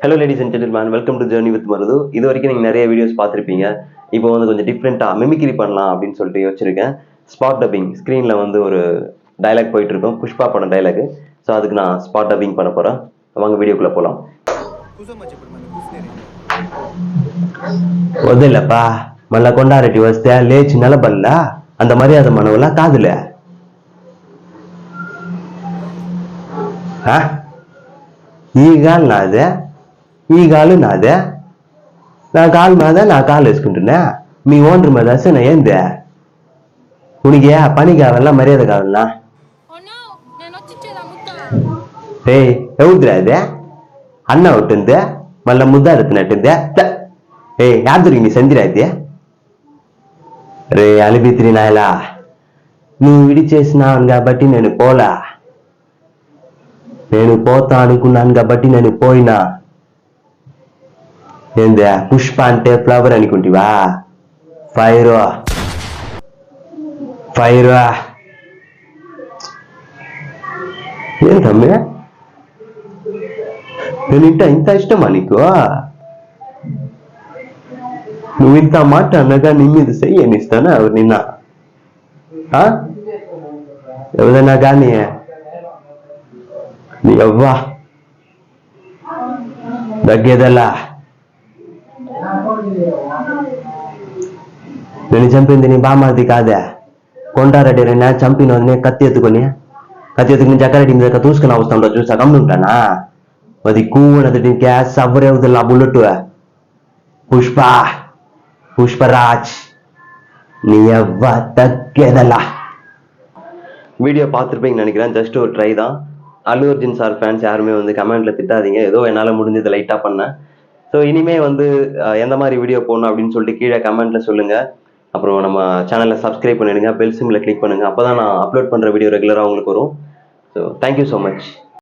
Hello ladies and gentlemen, welcome to journey with Marudhu. இது வரைக்கும் நீங்கள் நிறைய வீடியோஸ் பார்த்துருப்பீங்க. இப்போ வந்து கொஞ்சம் டிஃப்ரெண்ட்டாக மிமிக்ரி பண்ணலாம் அப்படின்னு சொல்லிட்டு யோசிச்சிருக்கேன். ஸ்பாட் டப்பிங் ஸ்க்ரீனில் வந்து ஒரு டைலாக் போயிட்டு இருக்கும், புஷ்பா படம் டைலாக். ஸோ அதுக்கு நான் ஸ்பாட் டப்பிங் பண்ண போகிறேன். வாங்க வீடியோக்குள்ளே போகலாம். వదిలేపా మళ్ళా కొండారెడ్డి వస్తే లేచి నిలబడలా అంత మర్యాద మనవలా కాదులే. ఈ గాలి నాదే, ఈ గాలు నాదే. నా కాలు మీద నా కాలు వేసుకుంటున్నా, మీ ఓనర్ మీద అసలు ఏందే? ఉనికి పని కావాలా మర్యాద కావాలా? ఏ ఎవరిదిరా అదే? అన్న ఉంటుంది మళ్ళా ముద్ద ఎడుతున్నట్టుందే. ఏ యాదరికి నీ సంధిరా అయితే? రే అలిబిత్రి నాయలా, నువ్వు విడిచేసినావు కాబట్టి నేను పోలా. నేను పోతా అనుకున్నాను కాబట్టి నేను పోయినా. ఏందే పుష్ప అంటే ఫ్లవర్ అనుకుంటివా? Fire fire. ఏంటమ్మే, నేను ఇంత ఇష్టమా నీకు? నువ్వు ఇంత మాట అన్నగా నీ మీద చెయ్యనిస్తానా ఎవరు నిన్న? ఎవరైనా కానీ నీ అవ్వా దగ్గేదల్లా. నేను చంపింది నీ బామాది కాదే. కొండారెడ్డి రెడ్డి చంపినోదిని కత్తి ఎత్తుకుని జగ్గారెడ్డి మీద తూసుకుని అవసరంలో చూసా గమ్ముంటానా? అది కూనది గ్యాస్ అవ్వరేవుదిల్లా బుల్లెట్. புஷ்பராஜ் நீ எவ்வா தக்கேதல்லா. வீடியோ பார்த்துருப்பீங்கன்னு நினைக்கிறேன். ஜஸ்ட் ஒரு ட்ரை தான். அல்லு அர்ஜுன் சார் ஃபேன்ஸ் யாருமே வந்து கமெண்ட்ல திட்டாதீங்க, ஏதோ என்னால் முடிஞ்சது லைட்டாக பண்ணேன். ஸோ இனிமே வந்து எந்த மாதிரி வீடியோ போடணும் அப்படின்னு சொல்லிட்டு கீழே கமெண்ட்ல சொல்லுங்க. அப்புறம் நம்ம சேனலை சப்ஸ்கிரைப் பண்ணிடுங்க, பெல் சிம்மில் கிளிக் பண்ணுங்க, அப்போ தான் நான் அப்லோட் பண்ணுற வீடியோ ரெகுலராக உங்களுக்கு வரும். So thank you so much.